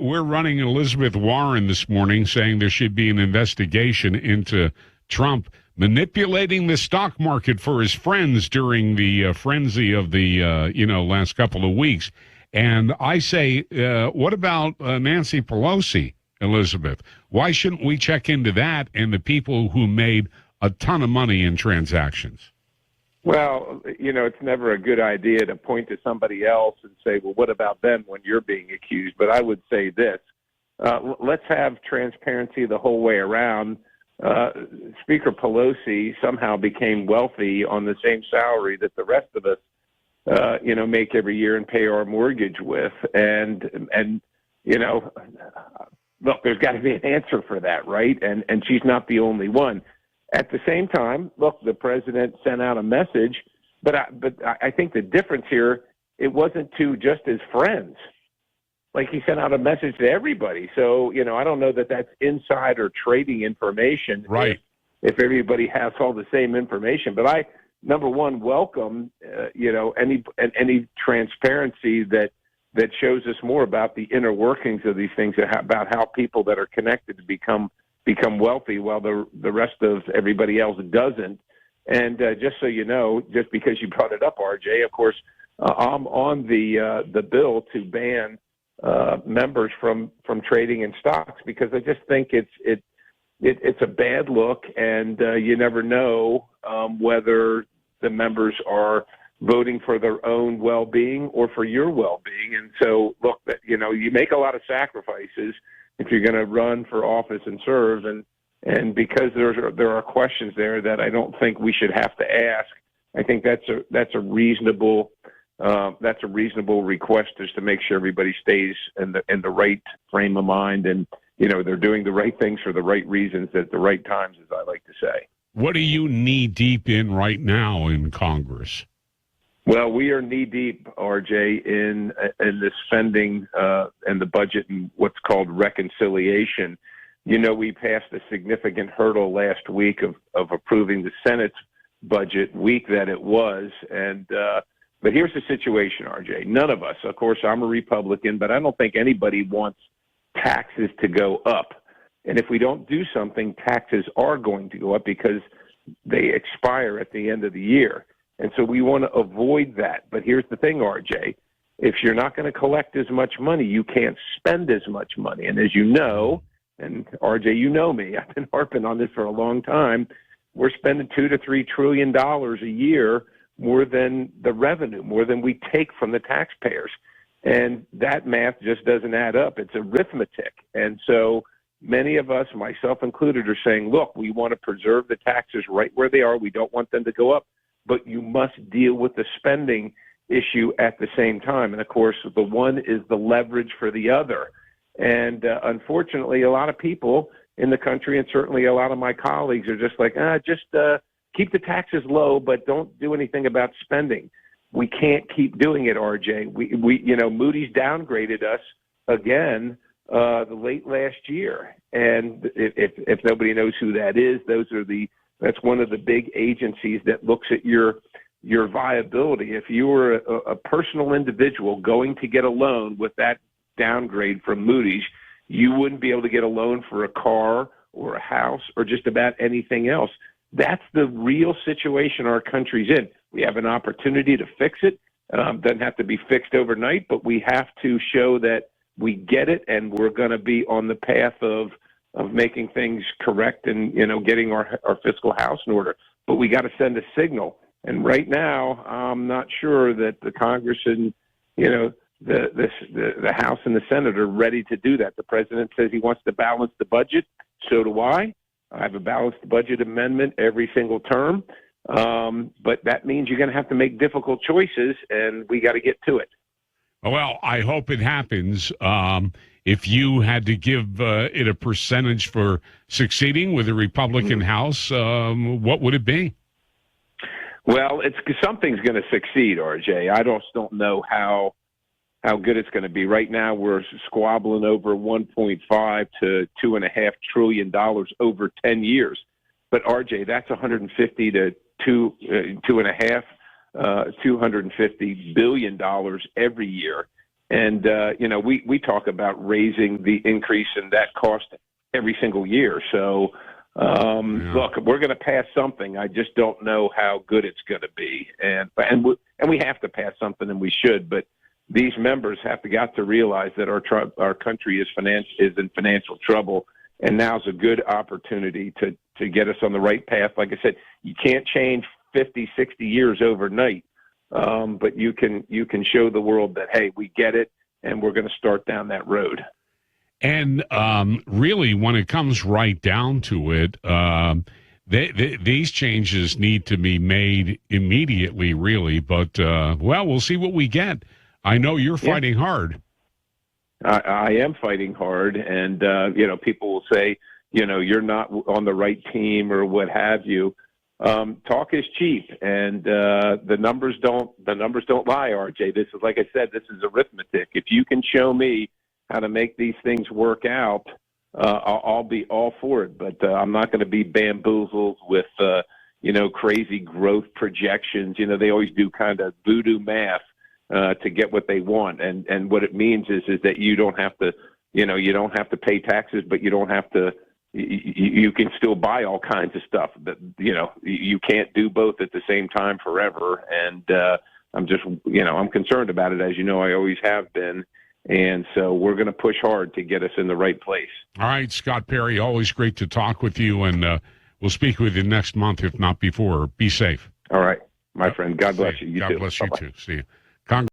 we're running Elizabeth Warren this morning saying there should be an investigation into Trump manipulating the stock market for his friends during the frenzy of the, last couple of weeks. And I say, what about Nancy Pelosi, Elizabeth? Why shouldn't we check into that and the people who made a ton of money in transactions? Well, it's never a good idea to point to somebody else and say, well, what about them when you're being accused? But I would say this, let's have transparency the whole way around. Speaker Pelosi somehow became wealthy on the same salary that the rest of us, make every year and pay our mortgage with. And look, there's got to be an answer for that, right? And she's not the only one. At the same time, look, the president sent out a message, but I think the difference here, it wasn't to just his friends. Like, he sent out a message to everybody. So, I don't know that that's insider trading information. Right. If everybody has all the same information. But I, number one, welcome, any transparency that shows us more about the inner workings of these things, about how people that are connected to become wealthy while the rest of everybody else doesn't. And just so you know, just because you brought it up, RJ, of course, I'm on the bill to ban members from trading in stocks, because I just think it's a bad look, and you never know whether the members are voting for their own well-being or for your well-being. And so, look, you make a lot of sacrifices if you're going to run for office and serve, and because there are questions there that I don't think we should have to ask. I think that's a reasonable request, is to make sure everybody stays in the right frame of mind, and they're doing the right things for the right reasons at the right times, as I like to say. What are you knee deep in right now in Congress? Well, we are knee deep, RJ, in the spending and the budget and what's called reconciliation. We passed a significant hurdle last week of approving the Senate's budget, week that it was. And but here's the situation, RJ. None of us, of course, I'm a Republican, but I don't think anybody wants taxes to go up. And if we don't do something, taxes are going to go up because they expire at the end of the year. And so we want to avoid that. But here's the thing, RJ. If you're not going to collect as much money, you can't spend as much money. And as you know, and RJ, you know me, I've been harping on this for a long time, we're spending $2 to $3 trillion a year more than the revenue, more than we take from the taxpayers. And that math just doesn't add up. It's arithmetic. And so many of us, myself included, are saying, look, we want to preserve the taxes right where they are. We don't want them to go up. But you must deal with the spending issue at the same time. And, of course, the one is the leverage for the other. And unfortunately, a lot of people in the country, and certainly a lot of my colleagues, are just like, keep the taxes low, but don't do anything about spending. We can't keep doing it, RJ. We Moody's downgraded us again late last year. And if nobody knows who that is, that's one of the big agencies that looks at your viability. If you were a personal individual going to get a loan with that downgrade from Moody's, you wouldn't be able to get a loan for a car or a house or just about anything else. That's the real situation our country's in. We have an opportunity to fix it. Doesn't have to be fixed overnight, but we have to show that we get it, and we're going to be on the path of making things correct and, getting our fiscal house in order. But we got to send a signal. And right now, I'm not sure that the Congress and, the House and the Senate are ready to do that. The president says he wants to balance the budget. So do I. I have a balanced budget amendment every single term. But that means you're going to have to make difficult choices, and we got to get to it. Well, I hope it happens. If you had to give it a percentage for succeeding with the Republican House, what would it be? Well, something's going to succeed, RJ. I don't know how good it's going to be. Right now, we're squabbling over $1.5 to $2.5 trillion over 10 years. But RJ, that's 150 to $250 billion every year. And, we talk about raising the increase in that cost every single year. So, look, we're going to pass something. I just don't know how good it's going to be. And we have to pass something, and we should. But these members have got to realize that our country is in financial trouble, and now's a good opportunity to get us on the right path. Like I said, you can't change 50, 60 years overnight, but you can show the world that, hey, we get it, and we're going to start down that road. And really, when it comes right down to it, these changes need to be made immediately, really. But, we'll see what we get. I know you're fighting hard. I am fighting hard, and people will say, you're not on the right team or what have you. Talk is cheap, and the numbers don't lie, RJ. This is, like I said, this is arithmetic. If you can show me how to make these things work out, I'll be all for it. But I'm not going to be bamboozled with crazy growth projections. They always do kind of voodoo math to get what they want, and what it means is that you don't have to pay taxes, but you don't have to. You can still buy all kinds of stuff. But you can't do both at the same time forever. And I'm just I'm concerned about it, as you know I always have been. And so we're going to push hard to get us in the right place. All right, Scott Perry, always great to talk with you, and we'll speak with you next month, if not before. Be safe. All right, my friend. God bless you. You too. God bless you Bye-bye. too. See you.